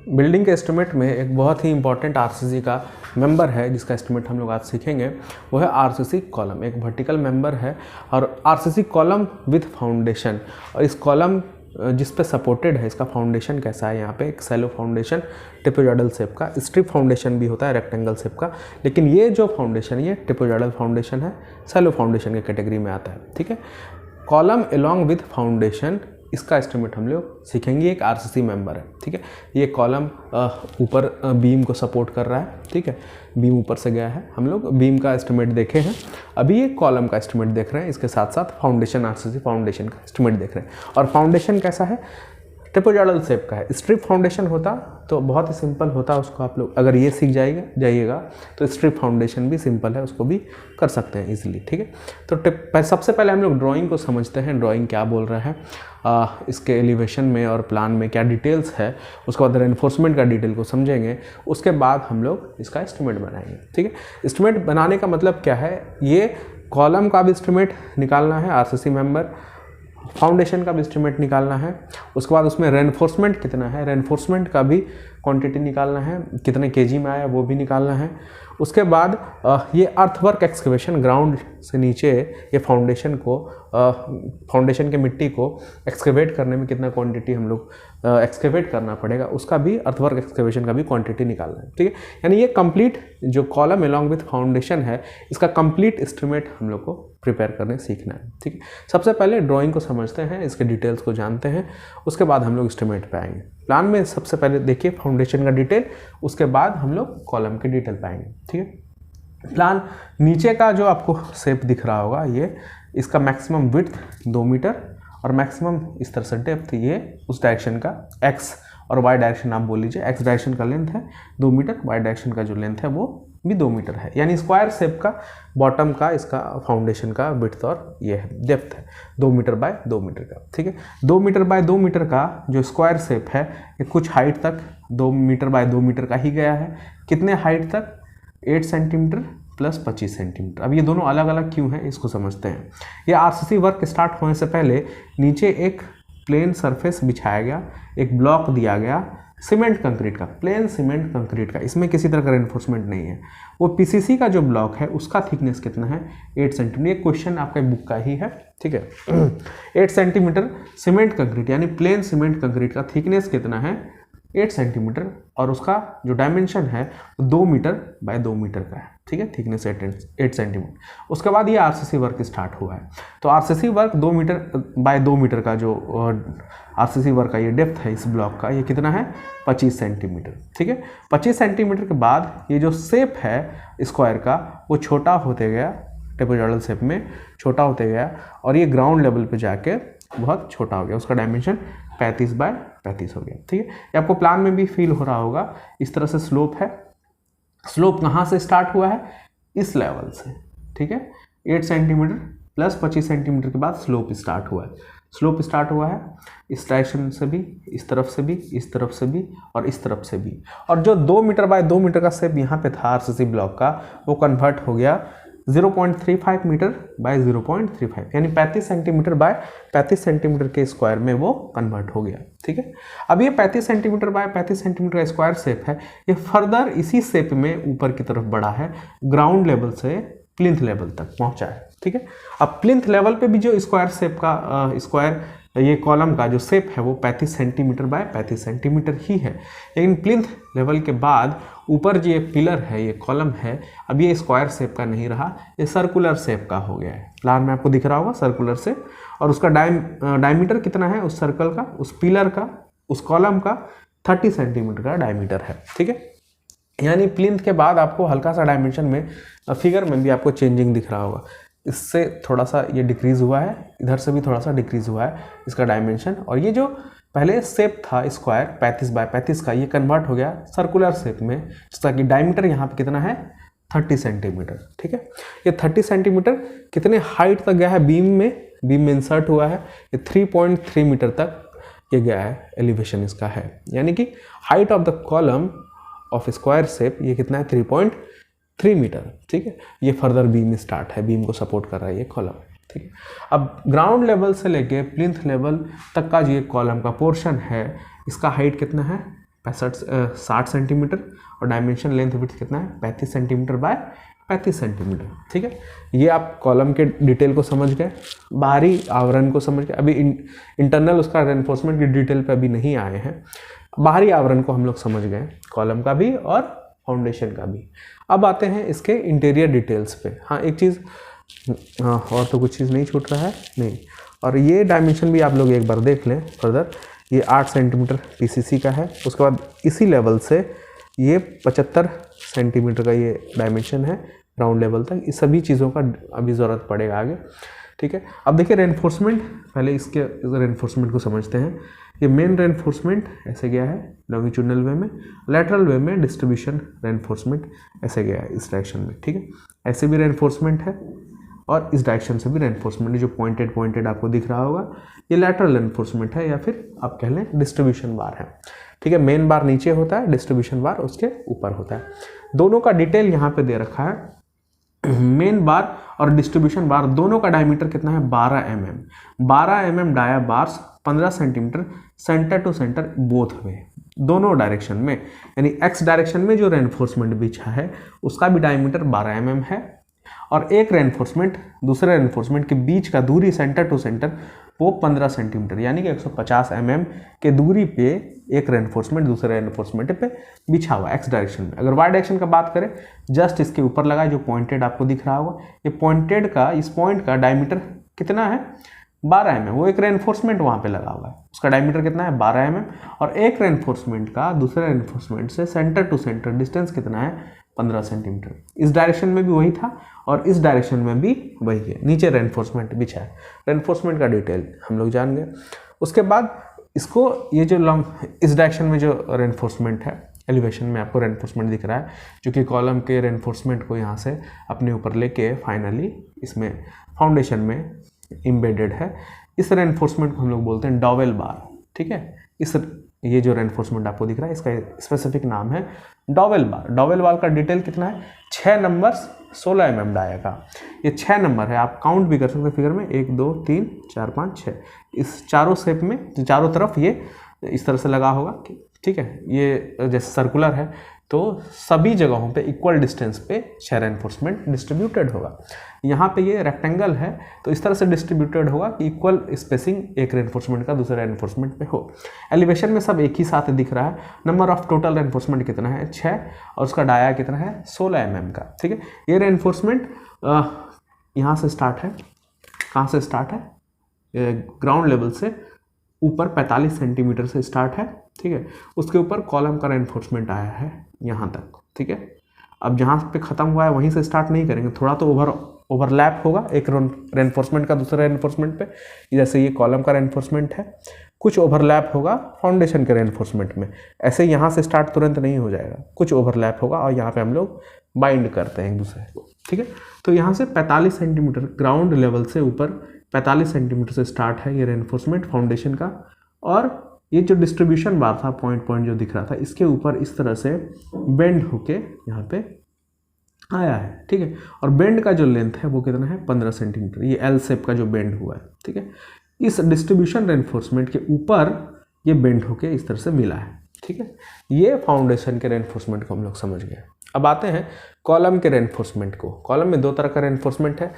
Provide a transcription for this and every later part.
Building के estimate में एक बहुत ही इंपॉर्टेंट आरसीसी का मेंबर है जिसका एस्टिमेट हम लोग आज सीखेंगे, वो है आरसीसी कॉलम। एक वर्टिकल मेंबर है और आरसीसी कॉलम विथ फाउंडेशन। और इस कॉलम जिस पे सपोर्टेड है, इसका फाउंडेशन कैसा है, यहाँ पे एक सैलो फाउंडेशन ट्रापेजॉइडल शेप का, स्ट्रिप फाउंडेशन भी होता है रेक्टेंगल शेप का, लेकिन ये जो फाउंडेशन ये ट्रापेजॉइडल फाउंडेशन है, सैलो फाउंडेशन के कैटेगरी में आता है। ठीक है, कॉलम अलोंग विथ फाउंडेशन, इसका एस्टिमेट हम लोग सीखेंगे। एक आरसीसी मेंबर है। ठीक है, ये कॉलम ऊपर बीम को सपोर्ट कर रहा है। ठीक है, बीम ऊपर से गया है, हम लोग बीम का एस्टिमेट देखे हैं, अभी ये कॉलम का एस्टिमेट देख रहे हैं। इसके साथ साथ फाउंडेशन, आरसीसी फाउंडेशन का एस्टिमेट देख रहे हैं। और फाउंडेशन कैसा है, ट्रापेजॉइडल शेप का है। स्ट्रिप फाउंडेशन होता तो बहुत ही सिंपल होता, उसको आप लोग अगर ये सीख जाइएगा तो स्ट्रिप फाउंडेशन भी सिंपल है, उसको भी कर सकते हैं इजीली। ठीक है, तो सबसे पहले हम लोग ड्राइंग को समझते हैं, ड्राइंग क्या बोल रहा है, इसके एलिवेशन में और प्लान में क्या डिटेल्स है, उसके बाद रेनफोर्समेंट का डिटेल को समझेंगे, उसके बाद हम लोग इसका एस्टिमेट बनाएंगे। ठीक है, एस्टिमेट बनाने का मतलब क्या है, ये कॉलम का भी एस्टिमेट निकालना है, आरसीसी मेंबर, फाउंडेशन का भी एस्टिमेट निकालना है, उसके बाद उसमें रेनफोर्समेंट कितना है, रेनफोर्समेंट का भी क्वांटिटी निकालना है, कितने केजी में आया वो भी निकालना है। उसके बाद ये अर्थवर्क एक्सकेवेशन, ग्राउंड से नीचे ये फाउंडेशन को, फाउंडेशन के मिट्टी को एक्सकेवेट करने में कितना क्वांटिटी हम लोग एक्सकेवेट करना पड़ेगा, उसका भी अर्थवर्क एक्सकेवेशन का भी क्वांटिटी निकालना है। ठीक है, यानी ये कंप्लीट जो कॉलम अलॉन्ग विथ फाउंडेशन है, इसका कंप्लीट एस्टिमेट हम लोग को प्रिपेयर करने सीखना है। ठीक है, सबसे पहले ड्राइंग को समझते हैं, इसके डिटेल्स को जानते हैं, उसके बाद हम लोग एस्टिमेट पे आएंगे। प्लान में सबसे पहले देखिए फाउंडेशन का डिटेल, उसके बाद हम लोग कॉलम के डिटेल पाएंगे। ठीक है, प्लान नीचे का जो आपको शेप दिख रहा होगा, ये इसका मैक्सिमम विड्थ 2 मीटर और मैक्सिमम इस तरह से डेप्थ, ये उस डायरेक्शन का एक्स और वाई डायरेक्शन आप बोल लीजिए, एक्स डायरेक्शन का लेंथ है 2 मीटर, वाई डायरेक्शन का जो लेंथ है वो भी 2 मीटर है, यानी स्क्वायर शेप का बॉटम का इसका फाउंडेशन का विड्थ और ये है डेप्थ है 2 मीटर बाय 2 मीटर का। ठीक है, 2 मीटर बाय 2 मीटर का जो स्क्वायर शेप है, ये कुछ हाइट तक 2 मीटर बाय 2 मीटर का ही गया है। कितने हाइट तक, 8 सेंटीमीटर प्लस 25 सेंटीमीटर। अब ये दोनों अलग अलग क्यों हैं, इसको समझते हैं। ये आरसीसी वर्क स्टार्ट होने से पहले नीचे एक प्लेन सरफेस बिछाया गया, एक ब्लॉक दिया गया सीमेंट कंक्रीट का, प्लेन सीमेंट कंक्रीट का, इसमें किसी तरह का रेनफोर्समेंट नहीं है। वो पीसीसी का जो ब्लॉक है उसका थिकनेस कितना है, 8 सेंटीमीटर। ये क्वेश्चन आपका बुक का ही है। ठीक है, 8 सेंटीमीटर सीमेंट कंक्रीट, यानी प्लेन सीमेंट कंक्रीट का थिकनेस कितना है, 8 सेंटीमीटर, और उसका जो डायमेंशन है 2 मीटर बाय 2 मीटर का है। ठीक है, थिकनेस 8 सेंटीमीटर। उसके बाद ये आरसीसी वर्क स्टार्ट हुआ है। तो RCC work 2 metre by 2 metre का जो आरसीसी वर्क का ये डेप्थ है इस ब्लॉक का, ये कितना है, 25 सेंटीमीटर। ठीक है, 25 सेंटीमीटर के बाद ये जो शेप है स्क्वायर का वो छोटा होते गया, ट्रापेजॉइडल शेप में छोटा होते गया, और ये ग्राउंड लेवल पे जाके बहुत छोटा हो गया, उसका डायमेंशन 35 बाय 35 हो गया। ठीक है, ये आपको प्लान में भी फील हो रहा होगा, इस तरह से स्लोप है। स्लोप कहाँ से स्टार्ट हुआ है, इस लेवल से। ठीक है, 8 सेंटीमीटर प्लस 25 सेंटीमीटर के बाद स्लोप स्टार्ट हुआ है। स्लोप स्टार्ट हुआ है इस डायरेक्शन से भी, इस तरफ से भी, इस तरफ से भी और इस तरफ से भी। और जो 2 मीटर बाय 2 मीटर का शेप यहाँ पे था आरसीसी ब्लॉक का, वो कन्वर्ट हो गया 0.35 मीटर बाय 0.35, यानी 35 सेंटीमीटर बाय 35 सेंटीमीटर के स्क्वायर में वो कन्वर्ट हो गया। ठीक है, अब ये 35 सेंटीमीटर बाय 35 सेंटीमीटर का स्क्वायर शेप है, ये फर्दर इसी शेप में ऊपर की तरफ बढ़ा है, ग्राउंड लेवल से प्लिंथ लेवल तक पहुंचा है। ठीक है, अब प्लिंथ लेवल पे भी जो स्क्वायर शेप का स्क्वायर ये कॉलम का जो शेप है वो 35 सेंटीमीटर बाय 35 सेंटीमीटर ही है, लेकिन प्लिंथ लेवल के बाद ऊपर जो ये पिलर है, ये कॉलम है, अब ये स्क्वायर शेप का नहीं रहा, ये सर्कुलर शेप का हो गया है। प्लान में आपको दिख रहा होगा सर्कुलर शेप, और उसका डायमीटर कितना है उस सर्कल का, उस पिलर का, उस कॉलम का 30 सेंटीमीटर का डायमीटर है। ठीक है, यानी प्लिंथ के बाद आपको हल्का सा डायमेंशन में, फिगर में भी आपको चेंजिंग दिख रहा होगा, इससे थोड़ा सा ये डिक्रीज़ हुआ है, इधर से भी थोड़ा सा डिक्रीज़ हुआ है इसका डायमेंशन, और ये जो पहले शेप था स्क्वायर 35 बाय 35 का, ये कन्वर्ट हो गया सर्कुलर शेप में, जिसका कि डायमीटर यहाँ पे कितना है, 30 सेंटीमीटर। ठीक है, ये 30 सेंटीमीटर कितने हाइट तक गया है, बीम में इंसर्ट हुआ है, ये 3.3 मीटर तक ये गया है, एलिवेशन इसका है, यानी कि height of the column of square shape ये कितना है, 3.3 मीटर। ठीक है, ये फर्दर बीम स्टार्ट है, बीम को सपोर्ट कर रहा है ये कॉलम। ठीक है, अब ग्राउंड लेवल से लेके प्लिंथ लेवल तक का जो ये कॉलम का पोर्शन है, इसका हाइट कितना है, 60 सेंटीमीटर और डायमेंशन लेंथ विड्थ कितना है 35 सेंटीमीटर बाय 35 सेंटीमीटर। ठीक है, ये आप कॉलम के डिटेल को समझ गए, बाहरी आवरण को समझ गए। अभी इंटरनल उसका रेनफोर्समेंट की डिटेल पे अभी नहीं आए हैं, बाहरी आवरण को हम लोग समझ गए, कॉलम का भी और फाउंडेशन का भी। अब आते हैं इसके इंटीरियर डिटेल्स पे। हाँ एक चीज़, हाँ और तो कुछ चीज़ नहीं छूट रहा है नहीं, और ये डायमेंशन भी आप लोग एक बार देख लें फर्दर। ये 8 सेंटीमीटर पीसीसी का है, उसके बाद इसी लेवल से ये 75 सेंटीमीटर का ये डायमेंशन है ग्राउंड लेवल तक। इस सभी चीज़ों का अभी ज़रूरत पड़ेगा आगे। ठीक है, अब देखिए रेनफोर्समेंट, पहले इसके रेनफोर्समेंट को समझते हैं। ये मेन रेनफोर्समेंट ऐसे गया है लॉन्गिट्यूडनल वे में, लेटरल वे में डिस्ट्रीब्यूशन रेनफोर्समेंट ऐसे गया है इस डायरेक्शन में। ठीक है, ऐसे भी रेनफोर्समेंट है और इस डायरेक्शन से भी रेनफोर्समेंट, जो पॉइंटेड आपको दिख रहा होगा ये लैटरल रेनफोर्समेंट है या फिर आप कह लें डिस्ट्रीब्यूशन बार है। ठीक है, मेन बार नीचे होता है, डिस्ट्रीब्यूशन बार उसके ऊपर होता है। दोनों का डिटेल यहाँ पे दे रखा है। मेन बार और डिस्ट्रीब्यूशन बार दोनों का डायमीटर कितना है 12 mm। 12 mm dia bars 15 centimetre centre to centre both way, दोनों डायरेक्शन में, यानी एक्स डायरेक्शन में जो रेनफोर्समेंट बिछा है उसका भी डायमीटर 12 mm है, और एक रेनफोर्समेंट दूसरे रेनफोर्समेंट के बीच का दूरी सेंटर टू सेंटर वो 15 सेंटीमीटर यानी कि 150 mm के दूरी पे एक रेनफोर्समेंट दूसरे रेनफोर्समेंट पे बिछा हुआ एक्स डायरेक्शन में। अगर वाई डायरेक्शन का बात करें, जस्ट इसके ऊपर लगा जो पॉइंटेड आपको दिख रहा होगा, ये पॉइंटेड का, इस पॉइंट का डायमीटर कितना है 12 mm। वो एक रेनफोर्समेंट वहाँ पे लगा हुआ है, उसका डायमीटर कितना है 12 mm, और एक रेनफोर्समेंट का दूसरे रेनफोर्समेंट से सेंटर टू सेंटर डिस्टेंस कितना है 15 सेंटीमीटर। इस डायरेक्शन में भी वही था और इस डायरेक्शन में भी वही है, नीचे रेनफोर्समेंट बिछा है। रेनफोर्समेंट का डिटेल हम लोग जान गए। उसके बाद इसको, ये जो इस डायरेक्शन में जो रेनफोर्समेंट है, एलिवेशन में आपको रेनफोर्समेंट दिख रहा है, जो कि कॉलम के रेनफोर्समेंट को यहाँ से अपने ऊपर लेके फाइनली इसमें फाउंडेशन में इम्बेडेड है। इस रेनफोर्समेंट को हम लोग बोलते हैं डॉवेल बार। ठीक है, ये जो रेनफोर्समेंट आपको दिख रहा है इसका स्पेसिफिक नाम है डॉवेल बार। डॉवेल बार का डिटेल कितना है 6 नंबर्स 16 mm डाया का। ये 6 नंबर है, आप काउंट भी कर सकते हैं फिगर में, 1 2 3 4 5 6, इस चारों शेप में चारों तरफ ये इस तरह से लगा होगा। ठीक है, ये जैसे सर्कुलर है तो सभी जगहों पे इक्वल डिस्टेंस पे 6 रेनफोर्समेंट डिस्ट्रीब्यूटेड होगा। यहाँ पे ये रेक्टेंगल है तो इस तरह से डिस्ट्रीब्यूटेड होगा कि इक्वल स्पेसिंग एक रेनफोर्समेंट का दूसरे रेनफोर्समेंट पे हो। एलिवेशन में सब एक ही साथ दिख रहा है। नंबर ऑफ टोटल रेनफोर्समेंट कितना है 6, और उसका डाया कितना है 16 mm का। ठीक है, ये रेनफोर्समेंट यहाँ से स्टार्ट है, कहाँ से स्टार्ट है, ग्राउंड लेवल से ऊपर 45 सेंटीमीटर से स्टार्ट है। ठीक है, उसके ऊपर कॉलम का रेनफोर्समेंट आया है यहाँ तक। ठीक है, अब जहाँ पे ख़त्म हुआ है वहीं से स्टार्ट नहीं करेंगे, थोड़ा तो ओवरलैप होगा एक रेनफोर्समेंट का दूसरे रेनफोर्समेंट पे। जैसे ये कॉलम का रेनफोर्समेंट है, कुछ ओवरलैप होगा फाउंडेशन के रेनफोर्समेंट में। ऐसे यहाँ से स्टार्ट तुरंत नहीं हो जाएगा, कुछ ओवरलैप होगा और यहाँ पे हम लोग बाइंड करते हैं एक दूसरे को। ठीक है, तो यहाँ से 45 सेंटीमीटर ग्राउंड लेवल से ऊपर 45 सेंटीमीटर से स्टार्ट है ये रेनफोर्समेंट फाउंडेशन का, और ये जो डिस्ट्रीब्यूशन बार था पॉइंट जो दिख रहा था इसके ऊपर इस तरह से बेंड होके यहाँ पे आया है। ठीक है, और बेंड का जो लेंथ है वो कितना है 15 सेंटीमीटर, ये एल शेप का जो बेंड हुआ है। ठीक है, इस डिस्ट्रीब्यूशन रेनफोर्समेंट के ऊपर ये बेंड होके इस तरह से मिला है। ठीक है, ये फाउंडेशन के रेनफोर्समेंट को हम लोग समझ गए। अब आते हैं कॉलम के रेनफोर्समेंट को। कॉलम में 2 तरह का रेनफोर्समेंट है,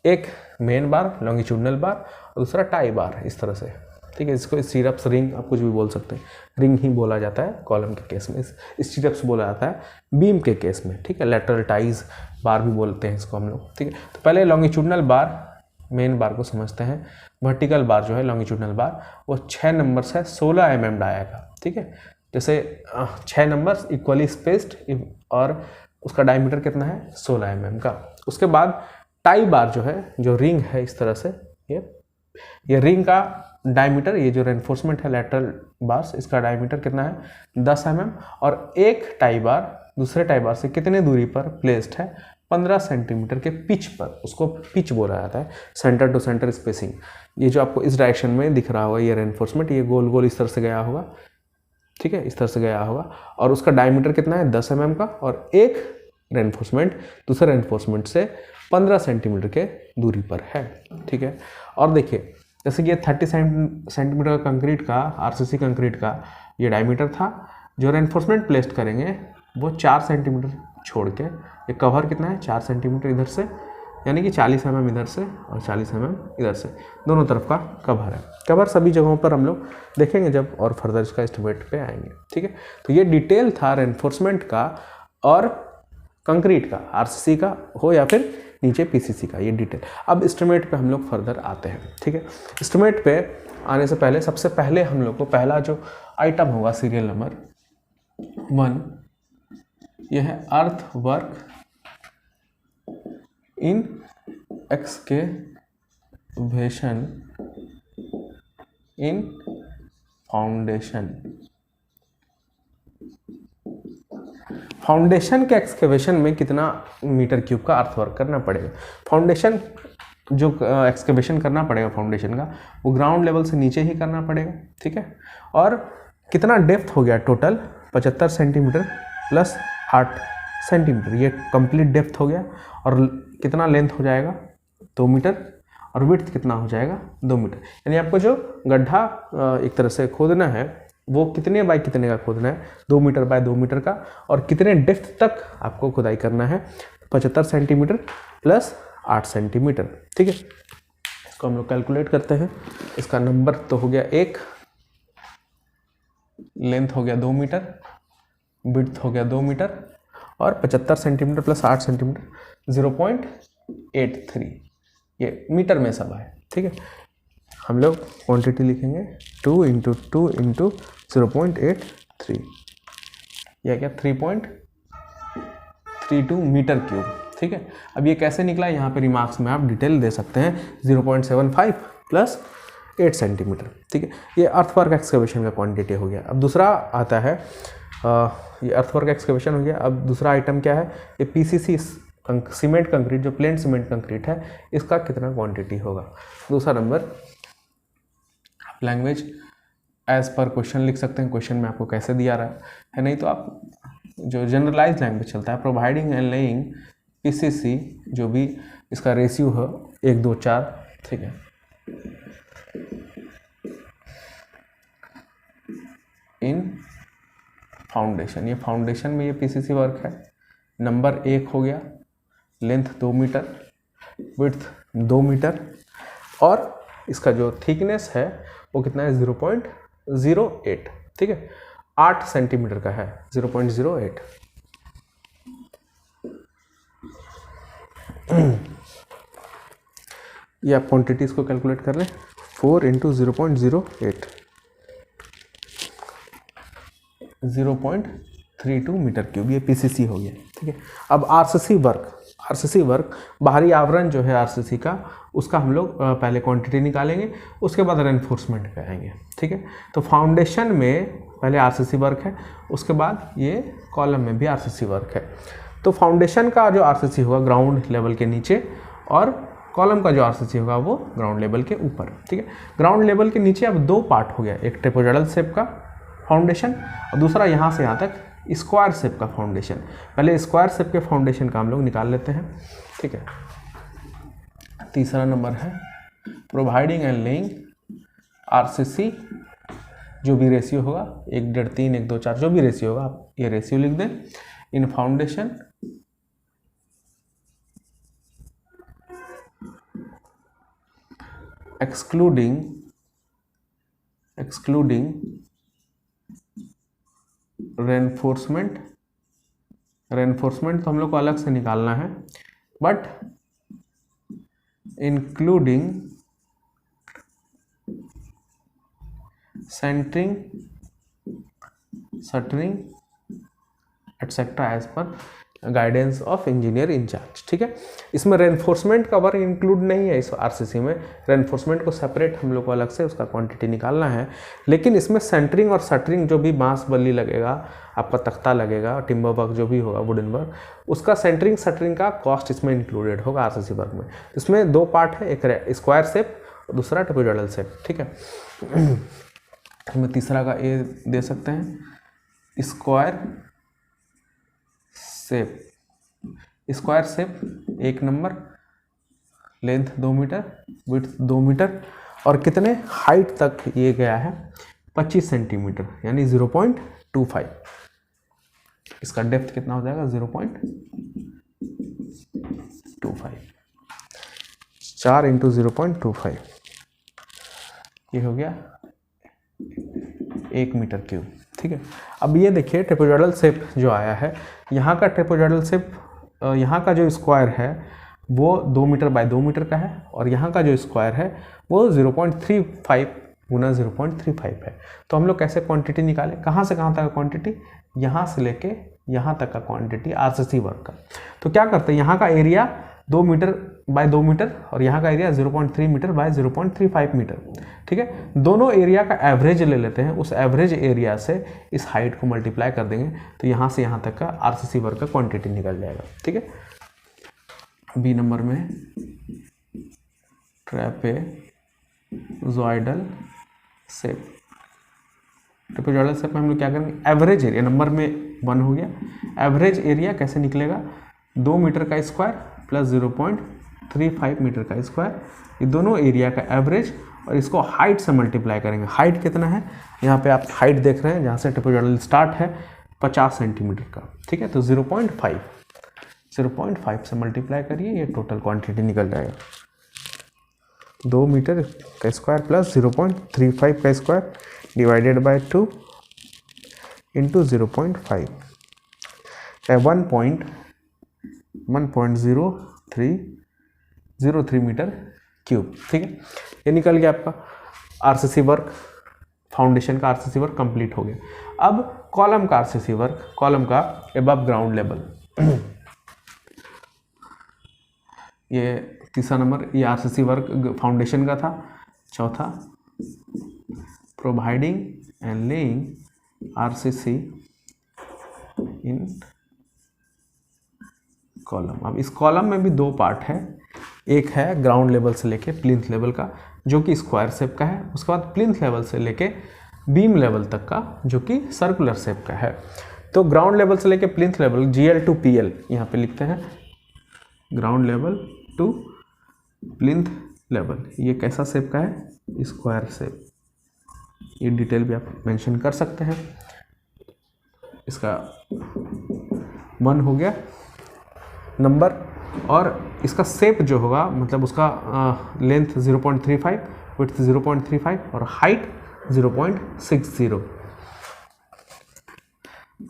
एक मेन बार लॉन्गिट्यूडनल बार और दूसरा टाई बार, इस तरह से। ठीक है, इसको स्टीरअप्स रिंग आप कुछ भी बोल सकते हैं, रिंग ही बोला जाता है कॉलम के केस में, स्टीरअप्स बोला जाता है बीम के केस में। ठीक है, लेटरल टाइज बार भी बोलते हैं इसको हम लोग। ठीक है, तो पहले लॉन्गिट्यूडनल बार मेन बार को समझते हैं। वर्टिकल बार जो है लॉन्गिट्यूडनल बार वो 6 नंबर्स है 16 mm डाया का। ठीक है, जैसे 6 नंबर्स इक्वली स्पेस्ड और उसका डायमीटर कितना है 16 mm का। उसके बाद टाई बार जो है, जो रिंग है इस तरह से, ये रिंग का डायमीटर, ये जो रेनफोर्समेंट है लेटरल बार्स, इसका डायमीटर कितना है 10 mm, और एक टाई बार दूसरे टाई बार से कितने दूरी पर प्लेस्ड है 15 सेंटीमीटर के पिच पर, उसको पिच बोला जाता है, सेंटर टू सेंटर स्पेसिंग। ये जो आपको इस डायरेक्शन में दिख रहा होगा ये रेनफोर्समेंट, ये गोल गोल इस तरह से गया होगा। ठीक है, इस तरह से गया होगा, और उसका डायमीटर कितना है 10 mm का, और एक रेनफोर्समेंट दूसरे रेनफोर्समेंट से 15 सेंटीमीटर के दूरी पर है। ठीक है, और देखिए जैसे कि ये 30 सेंटीमीटर का कंक्रीट का, आरसीसी कंक्रीट का ये डायमीटर था, जो रेनफोर्समेंट प्लेस्ड करेंगे वो 4 सेंटीमीटर छोड़ के, ये कवर कितना है 4 सेंटीमीटर इधर से, यानी कि 40 mm इधर से और 40 mm इधर से, दोनों तरफ का कवर है। कवर सभी जगहों पर हम लोग देखेंगे जब और फर्दर इसका एस्टिमेट पे आएंगे, ठीक है। तो ये डिटेल था रेनफोर्समेंट का और कंक्रीट का, आरसीसी का हो या फिर नीचे पीसीसी का, ये डिटेल। अब एस्टिमेट पे हम लोग फर्दर आते हैं, ठीक है। एस्टिमेट पे आने से पहले सबसे पहले हम लोग को पहला जो आइटम होगा सीरियल नंबर 1, यह है अर्थ work in excavation in foundation. Foundation के एक्सकेवेशन में कितना मीटर क्यूब का अर्थवर्क करना पड़ेगा। फाउंडेशन जो एक्सकेवेशन करना पड़ेगा फाउंडेशन का, वो ग्राउंड लेवल से नीचे ही करना पड़ेगा, ठीक है। और कितना डेप्थ हो गया टोटल 75 सेंटीमीटर प्लस 8 सेंटीमीटर, ये कंप्लीट डेप्थ हो गया। और कितना लेंथ हो जाएगा 2 मीटर, और विड्थ कितना हो जाएगा 2 मीटर। यानी आपको जो गड्ढा एक तरह से खोदना है वो कितने बाय कितने का खोदना है, 2 मीटर बाय 2 मीटर का, और कितने डेप्थ तक आपको खुदाई करना है 75 सेंटीमीटर प्लस 8 सेंटीमीटर, ठीक है। इसको हम लोग कैलकुलेट करते हैं। इसका नंबर तो हो गया 1, लेंथ हो गया 2 मीटर, विड्थ हो गया 2 मीटर, और 75 सेंटीमीटर प्लस 8 सेंटीमीटर 0.83, ये मीटर में सब है, ठीक है। हम लोग क्वांटिटी लिखेंगे 2 × 2 × 0.83, यह क्या 3.32 मीटर क्यूब, ठीक है। अब ये कैसे निकला, यहाँ पे रिमार्क्स में आप डिटेल दे सकते हैं। 0.75 प्लस 8 सेंटीमीटर, ठीक है। ये अर्थवर्क एक्सकेवेशन का क्वांटिटी हो गया। अब दूसरा आता है, ये अर्थवर्क एक्सकेवेशन हो गया। अब दूसरा आइटम क्या है, ये पीसीसी सीमेंट कंक्रीट, जो प्लेन सीमेंट कंक्रीट है, इसका कितना क्वांटिटी होगा। दूसरा नंबर, आप लैंग्वेज एज पर क्वेश्चन लिख सकते हैं, क्वेश्चन में आपको कैसे दिया रहा है, नहीं तो आप जो जनरलाइज लैंग्वेज चलता है, प्रोवाइडिंग एंड लेइंग पीसीसी, जो भी इसका रेशियो है 1, 2, 4, ठीक है। इन फाउंडेशन, ये फाउंडेशन में ये पीसीसी वर्क है। नंबर 1 हो गया, लेंथ 2 मीटर, विड्थ 2 मीटर, और इसका जो थिकनेस है वो कितना है 0.08, ठीक है। 8 सेंटीमीटर का है, 0.08। ये आप क्वांटिटीज को कैलकुलेट कर लें, 4 × 0.08, 0.32 मीटर क्यूब, ये पीसीसी हो गया, ठीक है। अब आरसीसी वर्क, बाहरी आवरण जो है आरसीसी का, उसका हम लोग पहले क्वांटिटी निकालेंगे, उसके बाद रेनफोर्समेंट पे आएंगे, ठीक है। तो फाउंडेशन में पहले आरसीसी वर्क है, उसके बाद ये कॉलम में भी आरसीसी वर्क है। तो फाउंडेशन का जो आरसीसी होगा ग्राउंड लेवल के नीचे, और कॉलम का जो आरसीसी होगा वो ग्राउंड लेवल के ऊपर, ठीक है। ग्राउंड लेवल के नीचे अब 2 पार्ट हो गया, एक ट्रेपेजॉइडल शेप का फाउंडेशन और दूसरा यहाँ से यहाँ तक स्क्वायर शेप का फाउंडेशन। पहले स्क्वायर शेप के फाउंडेशन का हम लोग निकाल लेते हैं, ठीक है। तीसरा नंबर है प्रोवाइडिंग एंड लेइंग आरसीसी, जो भी रेशियो होगा 1, 1.5, 3, 1, 2, 4, जो भी रेशियो होगा आप ये रेशियो लिख दें। इन फाउंडेशन एक्सक्लूडिंग रेनफोर्समेंट तो हम लोग को अलग से निकालना है, but including centring, shuttering etcetera as per guidance of engineer incharge, ठीक है। इसमें रेनफोर्समेंट का वर्क इंक्लूड नहीं है इस आरसीसी में, रेनफोर्समेंट को सेपरेट हम लोग को अलग से उसका क्वांटिटी निकालना है। लेकिन इसमें सेंटरिंग और शटरिंग, जो भी बांस बल्ली लगेगा, आपका तख्ता लगेगा, टिम्बर वर्क जो भी होगा, वुडन वर्क, उसका सेंटरिंग शटरिंग का कॉस्ट इसमें इंक्लूडेड होगा आरसीसी वर्क में। इसमें 2 पार्ट है, एक स्क्वायर शेप और दूसरा ट्रेपेजॉइडल शेप, ठीक है। इसमें तीसरा का ए दे सकते हैं, square shape 1 number, length 2 metre, width 2 metre, और कितने हाइट तक ये गया है 25 सेंटीमीटर, यानी 0.2 0.25। इसका डेप्थ कितना हो जाएगा 0.25, 4 × 0.25, ये हो गया 1 मीटर क्यूब। ठीक है, अब ये देखिए ट्रेपेजॉइडल शेप जो आया है, यहाँ का ट्रेपेजॉइडल शेप, यहाँ का जो स्क्वायर है वो 2 मीटर बाय 2 मीटर का है, और यहाँ का जो स्क्वायर है वो 0.35 गुना 0.35 है। तो हम लोग कैसे क्वांटिटी निकालें, कहाँ से कहाँ तक का क्वांटिटी, यहाँ से लेके यहाँ तक का क्वांटिटी आरसीसी वर्क का। तो क्या करते हैं, यहाँ का एरिया 2 मीटर बाय 2 मीटर और यहाँ का एरिया 0.3 मीटर बाय 0.35 मीटर। ठीक है, दोनों एरिया का एवरेज ले लेते हैं, उस एवरेज एरिया से इस हाइट को मल्टीप्लाई कर देंगे तो यहाँ से यहाँ तक का आरसीसी वर्क का क्वांटिटी निकल जाएगा। ठीक है, बी नंबर में ट्रेपेजॉइडल शेप, ट्रेपेजॉइडल शेप में हम लोग क्या करेंगे, एवरेज एरिया, नंबर में 1 हो गया, एवरेज एरिया कैसे निकलेगा, 2 मीटर का स्क्वायर प्लस 0.35 मीटर का स्क्वायर, ये दोनों एरिया का एवरेज, और इसको हाइट से मल्टीप्लाई करेंगे। हाइट कितना है, यहाँ पे आप हाइट देख रहे हैं जहाँ से ट्रेपेजॉइडल स्टार्ट है 50 सेंटीमीटर का। ठीक है, तो 0.5 से मल्टीप्लाई करिए, ये टोटल क्वांटिटी निकल जाएगा। 2 मीटर का स्क्वायर प्लस 0.35 का स्क्वायर डिवाइडेड बाय 2 इंटू 0.5 है 1.0303 मीटर क्यूब। ठीक है, ये निकल गया आपका आरसीसी वर्क, फाउंडेशन का आरसीसी वर्क कंप्लीट हो गया। अब कॉलम का आरसीसी वर्क, कॉलम का अबव ग्राउंड लेवल, ये तीसरा नंबर, ये आरसीसी वर्क फाउंडेशन का था। चौथा, providing and laying RCC in column. अब इस कॉलम में भी 2 पार्ट है, एक है ग्राउंड लेवल से लेके प्लिंथ लेवल का जो कि स्क्वायर शेप का है, उसके बाद प्लिंथ लेवल से लेके बीम लेवल तक का जो कि सर्कुलर शेप का है। तो ग्राउंड लेवल से लेके plinth level GL to PL यहाँ पे लिखते हैं, ground level to plinth level, ये कैसा शेप का है, स्क्वायर शेप। ये डिटेल भी आप मेंशन कर सकते हैं। इसका 1 हो गया नंबर, और इसका शेप जो होगा मतलब उसका लेंथ 0.35, विड्थ 0.35 और हाइट 0.60,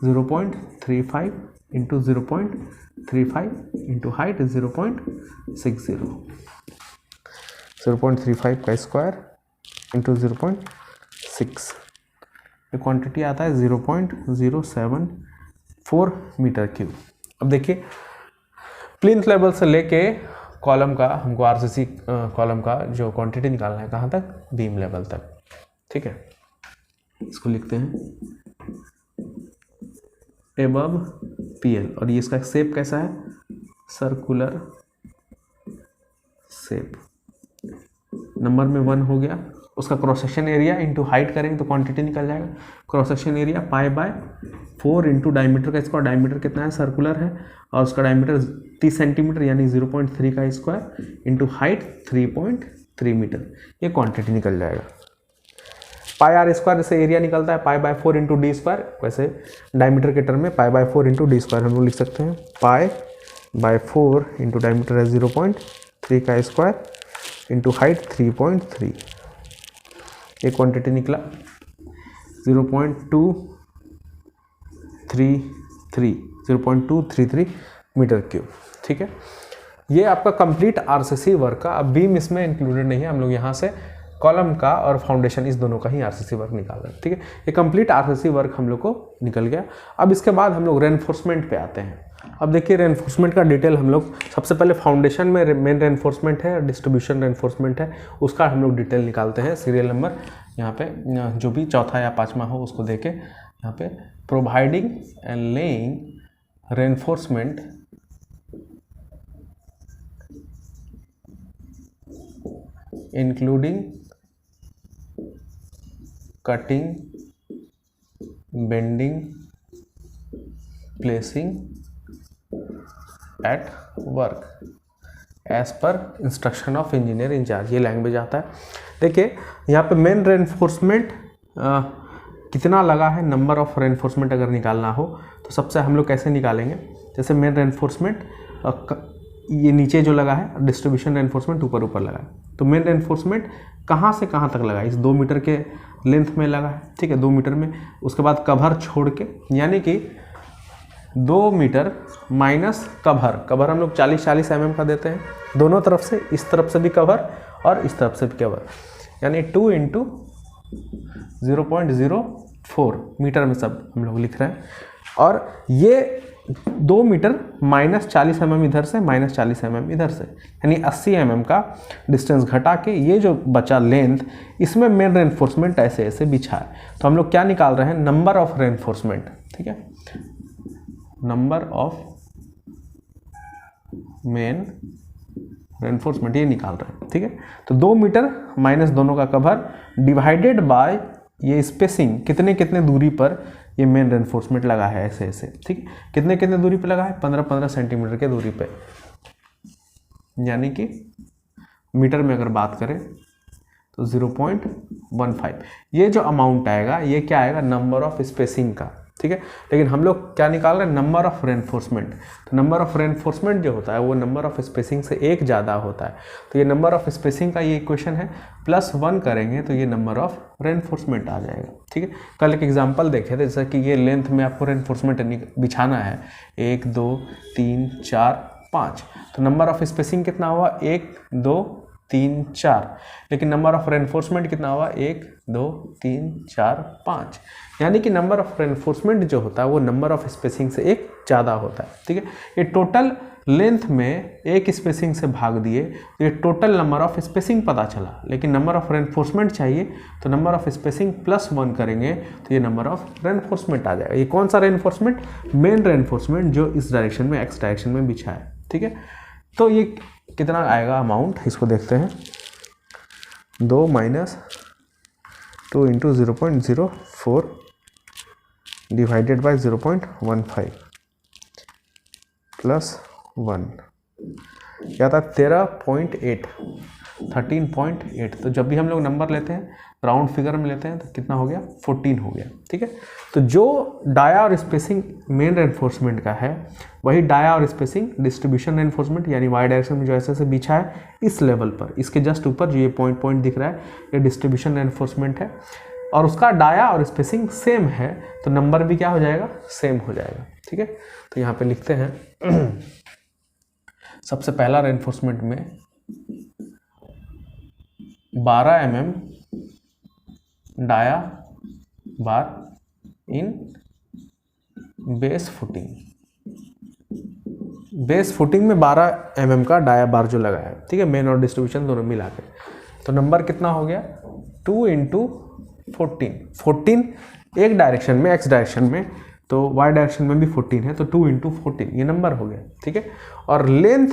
0.35 इंटू 0.35 इंटू हाइट 0.60, 0.35 का स्क्वायर इंटू 0.6, ये क्वांटिटी आता है 0.074 मीटर क्यूब। अब देखिए प्लिंथ लेवल से लेके कॉलम का हमको आरसीसी कॉलम का जो क्वांटिटी निकालना है, कहाँ तक, बीम लेवल तक। ठीक है, इसको लिखते हैं एबव PL, और ये इसका शेप कैसा है, सर्कुलर शेप। नंबर में 1 हो गया, उसका cross section area into height करेंगे तो क्वांटिटी निकल जाएगा। Cross section area π/4 into diameter का स्क्वायर, डायमीटर कितना है, सर्कुलर है, और उसका डायमीटर 30 सेंटीमीटर यानी 0.3 का स्क्वायर इंटू हाइट 3.3 मीटर, ये क्वांटिटी निकल जाएगा। πr² से एरिया निकलता है π/4 इंटू d², वैसे डायमीटर के टर्म में π/4 इंटू d² हम लोग लिख सकते हैं। π/4 इंटू डायमीटर है 0.3 का स्क्वायर इंटू हाइट 3.3, ये क्वांटिटी निकला 0.233 मीटर क्यूब। ठीक है, ये आपका कंप्लीट आरसीसी वर्क का। अब बीम इसमें इंक्लूडेड नहीं है, हम लोग यहाँ से कॉलम का और फाउंडेशन इस दोनों का ही आरसीसी वर्क निकाल रहे हैं। ठीक है, ये कंप्लीट आरसीसी वर्क हम लोग को निकल गया। अब इसके बाद हम लोग रेनफोर्समेंट पे आते हैं। अब देखिए रेनफोर्समेंट का डिटेल हम लोग, सबसे पहले फाउंडेशन में मेन रेनफोर्समेंट है, डिस्ट्रीब्यूशन रेनफोर्समेंट है, उसका हम लोग डिटेल निकालते हैं। सीरियल नंबर यहाँ पे जो भी चौथा या पाँचवा हो उसको देके यहाँ पे providing and laying reinforcement including cutting, bending, placing at work as per instruction of engineer in charge, ये लैंग्वेज आता है। देखिए यहाँ पे मेन रेनफोर्समेंट कितना लगा है, नंबर ऑफ रेनफोर्समेंट अगर निकालना हो तो सबसे हम लोग कैसे निकालेंगे, जैसे मेन रेनफोर्समेंट ये नीचे जो लगा है, डिस्ट्रीब्यूशन रेनफोर्समेंट ऊपर ऊपर लगा है, तो मेन रेनफोर्समेंट कहाँ से कहाँ तक लगा है, इस 2 मीटर के लेंथ में लगा है, ठीक है, 2 मीटर में। उसके बाद कवर छोड़ के, यानी कि 2 मीटर माइनस कवर हम लोग 40 mm का देते हैं दोनों तरफ से, इस तरफ से भी कवर और इस तरफ से भी कवर, यानी 2 × 0.04 मीटर में सब हम लोग लिख रहे हैं। और ये 2 मीटर -40 mm इधर से, -40 mm इधर से, यानी 80 mm का डिस्टेंस घटा के ये जो बचा लेंथ, इसमें मेन रेनफोर्समेंट ऐसे ऐसे बिछा है। तो हम लोग क्या निकाल रहे हैं, नंबर ऑफ रेनफोर्समेंट, ठीक है, नंबर ऑफ मेन रेनफोर्समेंट ये निकाल रहे हैं, ठीक है। तो 2 मीटर माइनस दोनों का कवर डिवाइडेड बाय ये स्पेसिंग, कितने कितने दूरी पर ये मेन रेनफोर्समेंट लगा है, ऐसे ऐसे, ठीक है। कितने कितने दूरी पे लगा है, 15-15 सेंटीमीटर के दूरी पे, यानी कि मीटर में अगर बात करें तो 0.15। ये जो अमाउंट आएगा ये क्या आएगा, नंबर ऑफ स्पेसिंग का, ठीक है। लेकिन हम लोग क्या निकाल रहे हैं, नंबर ऑफ रेनफोर्समेंट। तो नंबर ऑफ रेनफोर्समेंट जो होता है वो नंबर ऑफ स्पेसिंग से 1 ज़्यादा होता है। तो ये नंबर ऑफ स्पेसिंग का ये इक्वेशन है, +1 करेंगे तो ये नंबर ऑफ रेनफोर्समेंट आ जाएगा, ठीक है। कल एक एग्जांपल देखे थे, जैसा कि ये लेंथ में आपको रेनफोर्समेंट बिछाना है 1 2 3 4 5, तो नंबर ऑफ स्पेसिंग कितना हुआ, 1 2 3 4, लेकिन नंबर ऑफ रेनफोर्समेंट कितना हुआ, 1 2 3 4 5, यानी कि नंबर ऑफ रेनफोर्समेंट जो होता है वो नंबर ऑफ स्पेसिंग से 1 ज़्यादा होता है, ठीक है। ये टोटल लेंथ में 1 स्पेसिंग से भाग दिए तो ये टोटल नंबर ऑफ स्पेसिंग पता चला, लेकिन नंबर ऑफ रेनफोर्समेंट चाहिए तो नंबर ऑफ स्पेसिंग +1 करेंगे तो ये नंबर ऑफ रेनफोर्समेंट आ जाएगा। ये कौन सा रेनफोर्समेंट, मेन रेनफोर्समेंट जो इस डायरेक्शन में, x डायरेक्शन में बिछा है, ठीक है। तो ये कितना आएगा अमाउंट, इसको देखते हैं, 2 - 2 × 0.04 डिवाइडेड बाय 0.15 +1, क्या था 13.8। तो जब भी हम लोग नंबर लेते हैं राउंड फिगर में लेते हैं तो कितना हो गया, 14 हो गया, ठीक है। तो जो डाया और स्पेसिंग मेन रेनफोर्समेंट का है वही डाया और स्पेसिंग डिस्ट्रीब्यूशन रेनफोर्समेंट, यानी वाई डायरेक्शन में जो ऐसे ऐसे बिछा है इस लेवल पर, इसके जस्ट ऊपर जो ये पॉइंट दिख रहा है ये डिस्ट्रीब्यूशन रेनफोर्समेंट है, और उसका डाया और स्पेसिंग सेम है तो नंबर भी क्या हो जाएगा, सेम हो जाएगा, ठीक है। तो यहाँ पे लिखते हैं सबसे पहला रेनफोर्समेंट में 12 mm डाया बार इन बेस फुटिंग, बेस फुटिंग में 12 mm का डाया बार जो लगा है, ठीक है, मेन और डिस्ट्रीब्यूशन दोनों मिला के, तो नंबर कितना हो गया, 2 × 14 एक डायरेक्शन में, x डायरेक्शन में, तो y डायरेक्शन में भी 14 है तो 2 × 14 ये नंबर हो गया, ठीक है। और लेंथ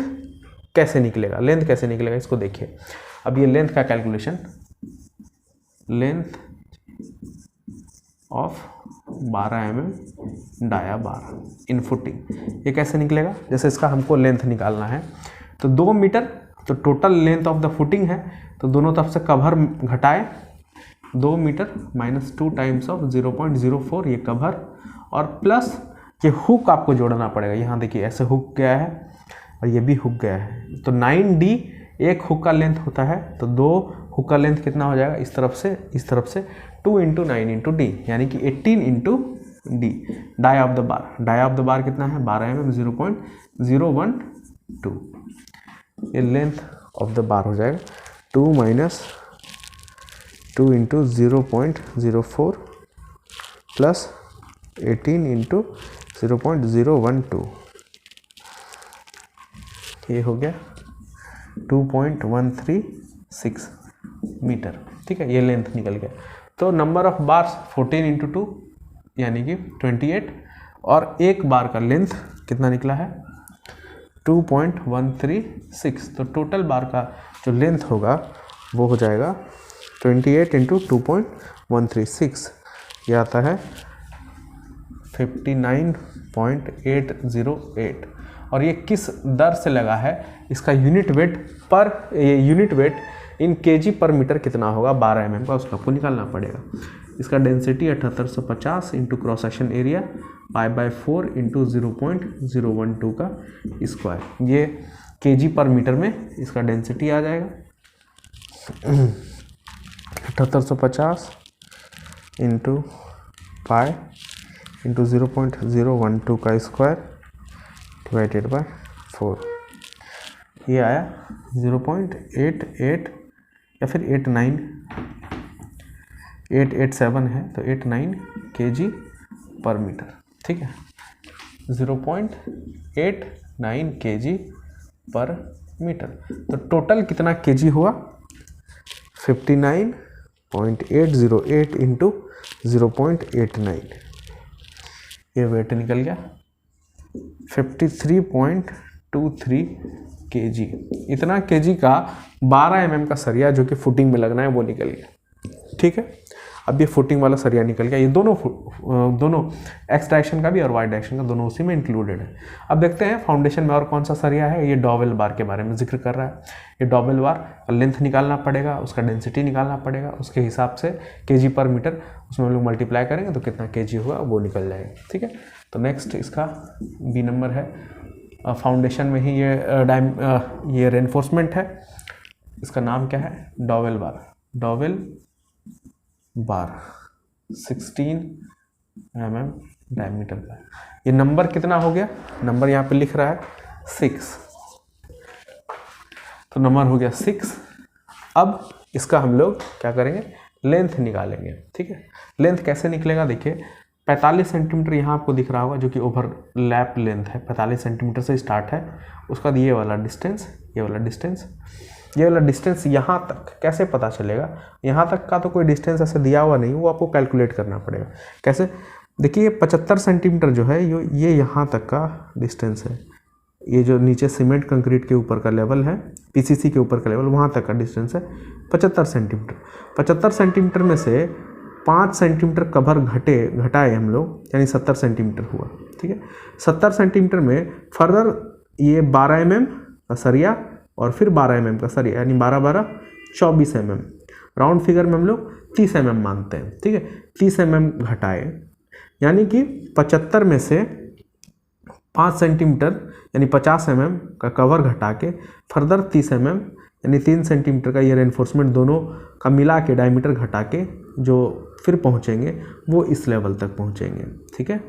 कैसे निकलेगा, लेंथ कैसे निकलेगा इसको देखिए। अब ये लेंथ का calculation, length of 12 mm dia bar in footing, ये कैसे निकलेगा, जैसे इसका हमको लेंथ निकालना है तो 2 मीटर, तो total length of the footing है तो दोनों तरफ से कवर घटाए, 2 मीटर -2 टाइम्स ऑफ 0.04 ये कवर, और प्लस ये हुक आपको जोड़ना पड़ेगा, यहाँ देखिए ऐसे हुक गया है और ये भी हुक गया है, तो 9D एक हुक का लेंथ होता है, तो 2 हुक का लेंथ कितना हो जाएगा, इस तरफ से इस तरफ से 2 × 9 × D, यानी कि 18 × D। Dia of the bar, dia of the bar कितना है, 12 mm 0.012, ये लेंथ ऑफ द बार हो जाएगा 2 - 2 × 0.04 प्लस 18 × 0.012, ये हो गया 2.136 मीटर, ठीक है, ये लेंथ निकल गया। तो नंबर ऑफ बार्स 14 × 2 यानी कि 28, और एक बार का लेंथ कितना निकला है, 2.136, तो टोटल बार का जो लेंथ होगा वो हो जाएगा 28 × 2.136, ये आता है 59.808, और ये किस दर से लगा है, इसका यूनिट वेट इन kg/मीटर कितना होगा 12 mm का, उसका आपको निकालना पड़ेगा। इसका density 7850 into cross section area π/4 into 0.012 का स्क्वायर। ये केजी पर मीटर में इसका डेंसिटी आ जाएगा। 7850 इंटू पाई इंटू 0.012 का स्क्वायर डिवाइडेड बाय 4, ये आया 0.88 या फिर 887 है तो 89 kg पर मीटर। ठीक है, 0.89 kg पर मीटर। तो टोटल कितना kg हुआ? 59.808 इंटू 0.89, ये वेट निकल गया 53.23 kg। इतना kg का 12 mm का सरिया जो कि फुटिंग में लगना है वो निकल गया। ठीक है, अब ये फुटिंग वाला सरिया निकल गया। ये दोनों एक्स डायरेक्शन का भी और वाई डायरेक्शन का दोनों उसी में इंक्लूडेड है। अब देखते हैं फाउंडेशन में और कौन सा सरिया है। ये डॉवेल बार के बारे में जिक्र कर रहा है। ये डॉवेल बार लेंथ निकालना पड़ेगा, उसका डेंसिटी निकालना पड़ेगा, उसके हिसाब से केजी पर मीटर उसमें हम लोग मल्टीप्लाई करेंगे तो कितना केजी हुआ वो निकल जाएगा। ठीक है, तो नेक्स्ट इसका बी नंबर है। फाउंडेशन में ही ये रेनफोर्समेंट है। इसका नाम क्या है? डॉवेल बार। डॉवेल बार 16 mm डायमीटर का। ये नंबर कितना हो गया? नंबर यहाँ पे लिख रहा है 6, तो नंबर हो गया 6। अब इसका हम लोग क्या करेंगे? लेंथ निकालेंगे। ठीक है, लेंथ कैसे निकलेगा? देखिए 45 सेंटीमीटर यहाँ आपको दिख रहा होगा जो कि ओवरलैप लेंथ है, 45 सेंटीमीटर से स्टार्ट है। उसका ये वाला डिस्टेंस, ये वाला डिस्टेंस यहाँ तक कैसे पता चलेगा? यहाँ तक का तो कोई डिस्टेंस ऐसे दिया हुआ नहीं, वो आपको कैलकुलेट करना पड़ेगा। कैसे? देखिए 75 सेंटीमीटर जो है ये यहाँ तक का डिस्टेंस है। ये जो नीचे सीमेंट कंक्रीट के ऊपर का लेवल है, पीसीसी के ऊपर का लेवल, वहाँ तक का डिस्टेंस है 75 सेंटीमीटर। 75 सेंटीमीटर में से 5 सेंटीमीटर कवर घटाए हम लोग, यानी 70 सेंटीमीटर हुआ। ठीक है, 70 सेंटीमीटर में फर्दर ये 12 mm का सरिया और फिर 12 mm का सरिया, यानी 12 24 mm। राउंड फिगर में हम लोग 30 mm मानते हैं। ठीक है, 30 mm घटाए, यानी कि 75 में से 5 सेंटीमीटर यानी 50 mm का कवर घटा के फर्दर 30 mm यानी 3 सेंटीमीटर का ये रेनफोर्समेंट दोनों का मिला के डायमीटर घटा के जो फिर पहुँचेंगे वो इस लेवल तक पहुँचेंगे। ठीक है,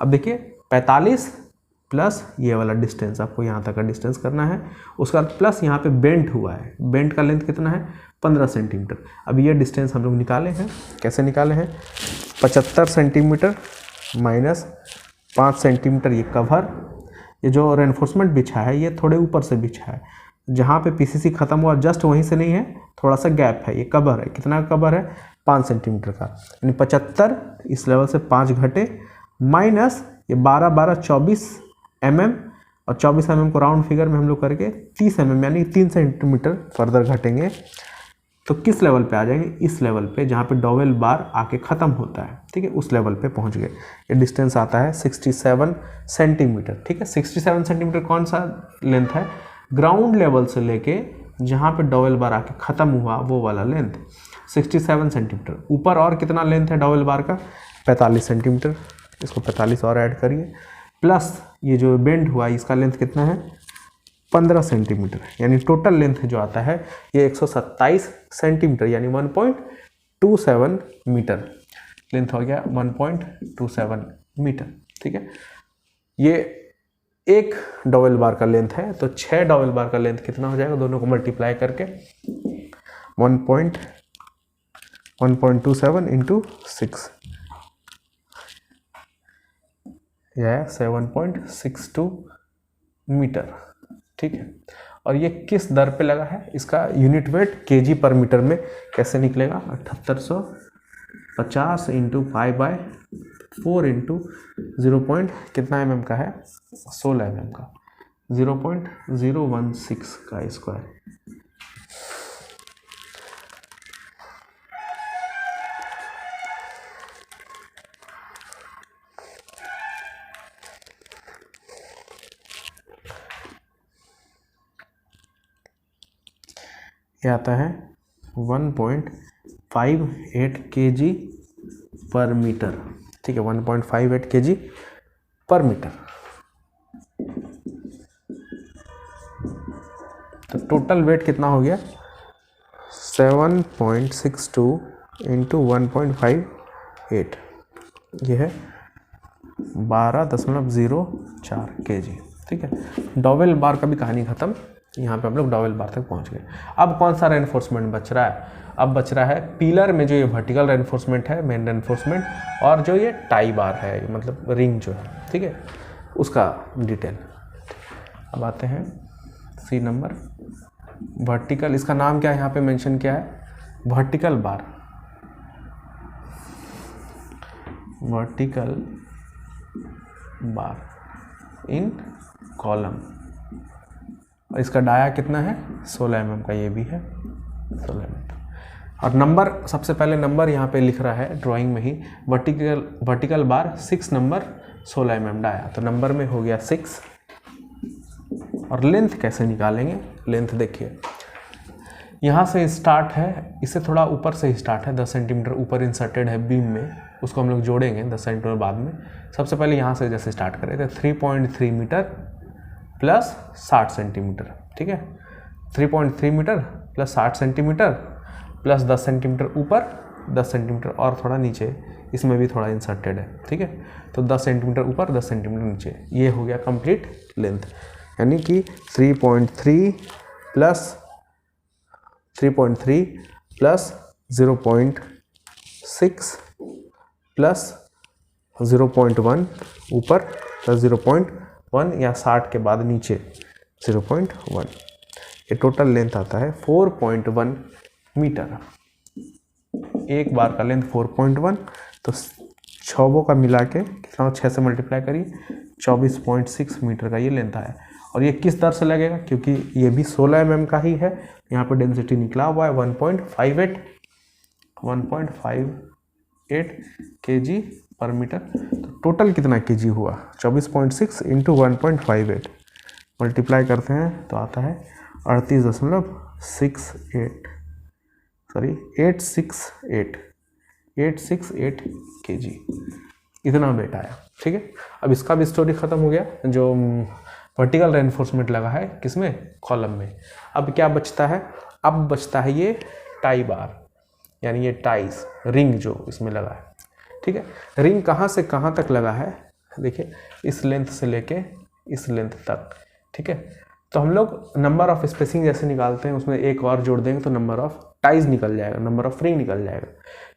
अब देखिए 45 प्लस ये वाला डिस्टेंस, आपको यहाँ तक का डिस्टेंस करना है, उसका प्लस यहाँ पे बेंट हुआ है। बेंट का लेंथ कितना है? 15 सेंटीमीटर। अब ये डिस्टेंस हम लोग निकाले हैं। कैसे निकाले हैं? 75 सेंटीमीटर माइनस 5 सेंटीमीटर ये कवर, ये जो रेनफोर्समेंट बिछा है ये थोड़े ऊपर से बिछा है, जहाँ पे पीसीसी खत्म हुआ जस्ट वहीं से नहीं है, थोड़ा सा गैप है। ये कवर है, कितना कवर है? 5 सेंटीमीटर का, यानी 75 इस लेवल से 5 घटे माइनस ये 12 24 mm और 24 mm को राउंड फिगर में हम लोग करके 30 mm यानी 3 सेंटीमीटर फर्दर घटेंगे तो किस लेवल पे आ जाएंगे? इस लेवल पे जहाँ पे डॉवेल बार आके ख़त्म होता है। ठीक है, उस लेवल पे पहुँच गए। ये डिस्टेंस आता है 67 सेंटीमीटर। ठीक है, 67 सेंटीमीटर कौन सा लेंथ है? ग्राउंड लेवल से लेके जहाँ पे डॉवेल बार आके ख़त्म हुआ वो वाला लेंथ 67 सेंटीमीटर। ऊपर और कितना लेंथ है डॉवेल बार का? 45 सेंटीमीटर। इसको 45 और ऐड करिए, प्लस ये जो बेंड हुआ इसका लेंथ कितना है? 15 सेंटीमीटर, यानी टोटल लेंथ जो आता है ये 127 सेंटीमीटर यानी 1.27 मीटर लेंथ हो गया, 1.27 मीटर। ठीक है, ये एक डॉवेल बार का लेंथ है, तो 6 डॉवेल बार का लेंथ कितना हो जाएगा? दोनों को मल्टीप्लाई करके 1.27 इंटू 6 यह 7.62 मीटर। ठीक है, और ये किस दर पे लगा है? इसका यूनिट वेट केजी पर मीटर में कैसे निकलेगा? 7850 इंटू 5/4 इंटू 0. कितना mm का है? 16 mm का, 0.016 का स्क्वायर। ये आता है 1.58 kg पर मीटर, ठीक है, 1.58 kg पर मीटर। तो टोटल वेट कितना हो गया 7.62 इंटू 1.58, ये है 12.04 kg, ठीक है। डॉवेल बार का भी कहानी खत्म, यहाँ पे हम लोग डॉवेल बार तक पहुँच गए। अब कौन सा रेनफोर्समेंट बच रहा है, अब बच रहा है पिलर में जो ये वर्टिकल रेनफोर्समेंट है, मेन रेनफोर्समेंट, और जो ये टाई बार है, मतलब रिंग जो है, ठीक है, उसका डिटेल। अब आते हैं सी नंबर, वर्टिकल, इसका नाम क्या है यहाँ पे मेंशन किया है, वर्टिकल बार, वर्टिकल बार इन कॉलम। इसका डाया कितना है 16 mm का, ये भी है 16 mm। और नंबर, सबसे पहले नंबर यहाँ पे लिख रहा है ड्राइंग में ही, vertical bar 6 number 16 mm dia, तो नंबर में हो गया 6। और लेंथ कैसे निकालेंगे, लेंथ देखिए यहाँ से स्टार्ट है, इससे थोड़ा ऊपर से ही स्टार्ट है, 10 सेंटीमीटर ऊपर इंसर्टेड है बीम में, उसको हम लोग जोड़ेंगे 10 सेंटीमीटर बाद में। सबसे पहले यहाँ से जैसे स्टार्ट करें तो 3.3 मीटर प्लस 60 सेंटीमीटर, ठीक है, 3.3 metre plus 60 centimetre plus 10 centimetre ऊपर, 10 सेंटीमीटर और थोड़ा नीचे, इसमें भी थोड़ा इंसर्टेड है, ठीक है, तो 10 सेंटीमीटर ऊपर 10 सेंटीमीटर नीचे, ये हो गया कंप्लीट लेंथ। यानी कि 3.3 प्लस 0.6 प्लस 0.1 ऊपर प्लस 0.1 या 60 के बाद नीचे 0.1, ये टोटल लेंथ आता है 4.1 मीटर। एक बार का लेंथ 4.1, तो 6 का मिला के कितना, 6 से मल्टीप्लाई करिए, 24.6 मीटर का ये लेंथ आया। और ये किस दर से लगेगा, क्योंकि ये भी 16 mm का ही है, यहाँ पे डेंसिटी निकला हुआ है 1.58 kg पर मीटर। तो टोटल कितना kg हुआ 24.6 इंटू 1.58, मल्टीप्लाई करते हैं तो आता है 868 kg, इतना वेट आया, ठीक है। अब इसका भी स्टोरी ख़त्म हो गया, जो वर्टिकल रेनफोर्समेंट लगा है किसमें, कॉलम में। अब क्या बचता है, अब बचता है ये टाई बार, यानी ये टाइस रिंग जो इसमें लगा है, ठीक है। रिंग कहाँ से कहाँ तक लगा है, देखिए इस लेंथ से लेके इस लेंथ तक, ठीक है। तो हम लोग नंबर ऑफ स्पेसिंग जैसे निकालते हैं, उसमें एक और जोड़ देंगे तो नंबर ऑफ टाइज निकल जाएगा, नंबर ऑफ रिंग निकल जाएगा,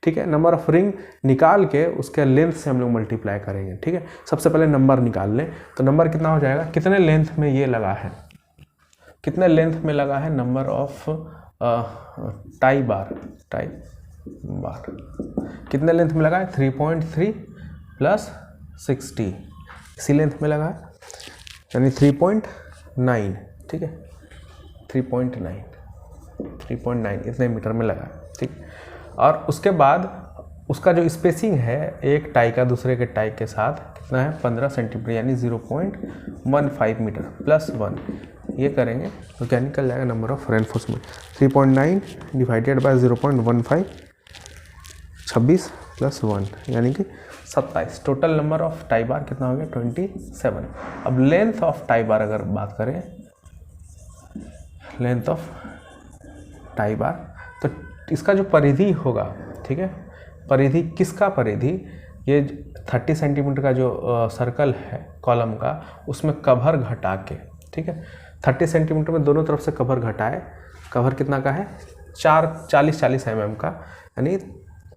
ठीक है। नंबर ऑफ रिंग निकाल के उसके लेंथ से हम लोग मल्टीप्लाई करेंगे, ठीक है। सबसे पहले नंबर निकाल लें, तो नंबर कितना हो जाएगा, कितने लेंथ में ये लगा है, कितने लेंथ में लगा है, नंबर ऑफ टाई बार कितने लेंथ में लगा है, 3.3 प्लस 60, इसी लेंथ में लगा है, यानी 3.9, ठीक है, 3.9 इतने मीटर में लगा है, ठीक। और उसके बाद उसका जो स्पेसिंग है एक टाई का दूसरे के टाई के साथ कितना है 15 सेंटीमीटर, यानी 0.15 मीटर प्लस 1, ये करेंगे तो क्या निकल जाएगा, number of reinforcement 3.9 divided by 0.15, 26 plus 1 यानी कि 27। Total number of tie bar कितना हो गया 27। अब लेंथ ऑफ टाई बार अगर बात करें, लेंथ ऑफ टाई बार, तो इसका जो परिधि होगा, ठीक है, परिधि किसका परिधि, ये 30 सेंटीमीटर का जो सर्कल है कॉलम का, उसमें कवर घटा के, ठीक है, 30 सेंटीमीटर में दोनों तरफ से कवर घटाए, कवर कितना का है 40 mm का, यानी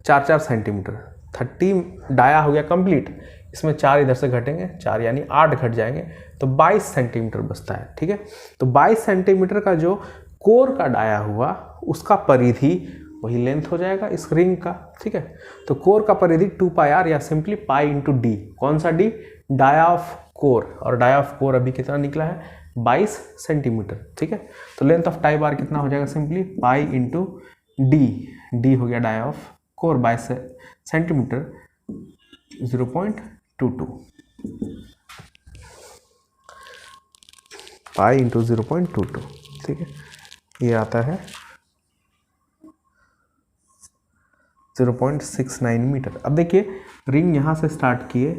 4 सेंटीमीटर, 30 डाया हो गया कंप्लीट, इसमें 4 इधर से घटेंगे, 4 यानी 8 घट जाएंगे, तो 22 सेंटीमीटर बचता है, ठीक है। तो 22 सेंटीमीटर का जो कोर का डाया हुआ उसका परिधि वही लेंथ हो जाएगा इस रिंग का, ठीक है। तो कोर का परिधि 2πr या सिंपली पाई इंटू डी, कौन सा डी, डाया ऑफ कोर, और डाया ऑफ कोर अभी कितना निकला है 22 सेंटीमीटर, ठीक है। तो लेंथ ऑफ टाई बार कितना हो जाएगा, simply pi into D, D हो गया dia of core 22 centimetre 0.22, pi into 0.22, ठीक है, ये आता है 0.69 मीटर। अब देखिए रिंग यहाँ से स्टार्ट किए,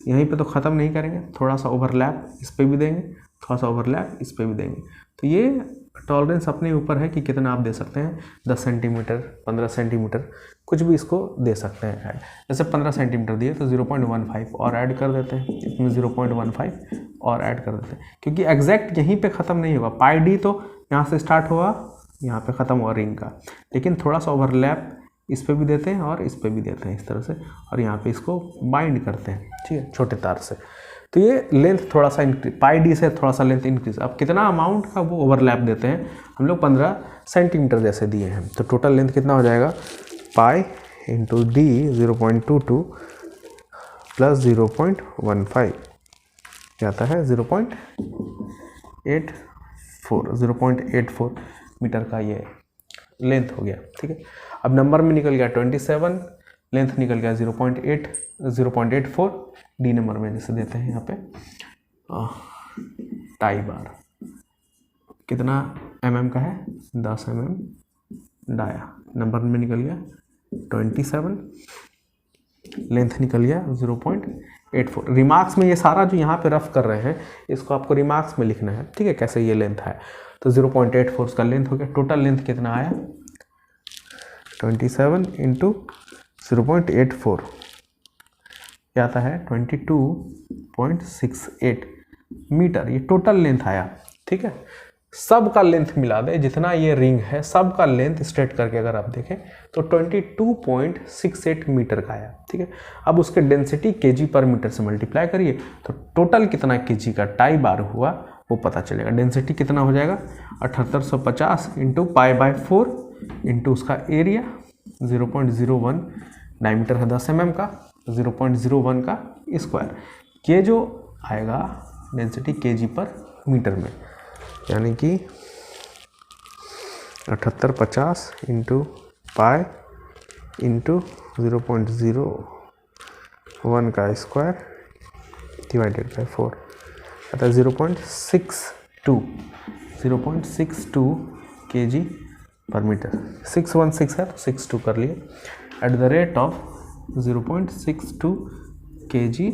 यहीं पे तो ख़त्म नहीं करेंगे, थोड़ा सा ओवरलैप इस पे भी देंगे, थोड़ा सा ओवरलैप इस पे भी देंगे। तो ये टॉलरेंस अपने ऊपर है कि कितना आप दे सकते हैं, 10 सेंटीमीटर, 15 सेंटीमीटर, कुछ भी इसको दे सकते हैं ऐड। जैसे 15 सेंटीमीटर दिए तो 0.15 और ऐड कर देते हैं, इसमें 0.15 और ऐड कर देते हैं, क्योंकि एग्जैक्ट यहीं पे ख़त्म नहीं होगा। पाई डी तो यहाँ से स्टार्ट हुआ, यहाँ पे ख़त्म हुआ रिंग का, लेकिन थोड़ा सा ओवरलैप इस पे भी देते हैं और इस पे भी देते हैं इस तरह से, और यहाँ पे इसको बाइंड करते हैं, ठीक है, छोटे तार से। तो ये लेंथ थोड़ा सा इंक्रीज, पाई डी से थोड़ा सा लेंथ इंक्रीज। अब कितना अमाउंट का वो ओवरलैप देते हैं, हम लोग 15 सेंटीमीटर जैसे दिए हैं, तो टोटल लेंथ कितना हो जाएगा, पाई इंटू डी 0.22 प्लस 0.15 क्या आता है 0.84 मीटर का ये लेंथ हो गया, ठीक है। अब नंबर में निकल गया 27, लेंथ निकल गया 0.84, डी नंबर में जैसे देते हैं यहाँ पे टाई बार कितना mm का है, 10 mm डाया, नंबर में निकल गया 27, लेंथ निकल गया 0.84। रिमार्क्स में ये सारा जो यहाँ पे रफ कर रहे हैं इसको आपको रिमार्क्स में लिखना है, ठीक है, कैसे ये लेंथ है। तो 0.84 उसका लेंथ हो गया। टोटल लेंथ कितना आया, 27 इंटू 0.84 क्या आता है 22.68 मीटर, ये टोटल लेंथ आया, ठीक है। सब का लेंथ मिला दे, जितना ये रिंग है सब का लेंथ स्ट्रेट करके अगर आप देखें तो 22.68 मीटर का आया, ठीक है। अब उसके डेंसिटी केजी पर मीटर से मल्टीप्लाई करिए तो टोटल कितना केजी का टाई बार हुआ वो पता चलेगा। डेंसिटी कितना हो जाएगा 7850 इंटू पाई बाय 4 इंटू उसका एरिया 0.01 डायमीटर है 10 mm का, 0.01 का स्क्वायर, ये जो आएगा डेंसिटी केजी पर मीटर में, यानी कि 7850 इंटू पाई इंटू 0.01 का स्क्वायर डिवाइडेड बाई 4 आता है 0.62 केजी पर मीटर। 616 है तो 62 कर लिए, at the rate of 0.62 KG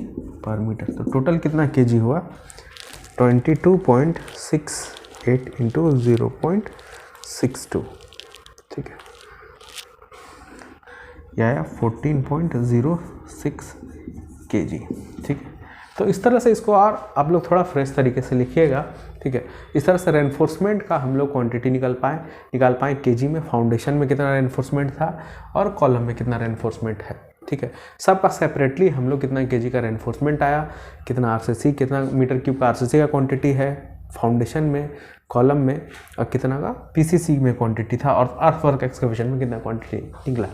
पर मीटर। तो टोटल कितना केजी हुआ 22.68 इंटू 0.62, ठीक है, यह आया 14.06 केजी, ठीक है। तो इस तरह से इसको और आप लोग थोड़ा फ्रेश तरीके से लिखिएगा, ठीक है। इस तरह से रेनफोर्समेंट का हम लोग क्वांटिटी निकाल पाए केजी में, फाउंडेशन में कितना रेनफोर्समेंट था और कॉलम में कितना रेनफोर्समेंट है, ठीक है। सबका सेपरेटली हम लोग कितना केजी का रेनफोर्समेंट आया, कितना आरसीसी, कितना मीटर क्यूब का आरसीसी का क्वांटिटी है फाउंडेशन में, कॉलम में, और कितना का पीसीसी में क्वांटिटी था, और अर्थवर्क एक्सकवेशन में कितना क्वांटिटी निकला।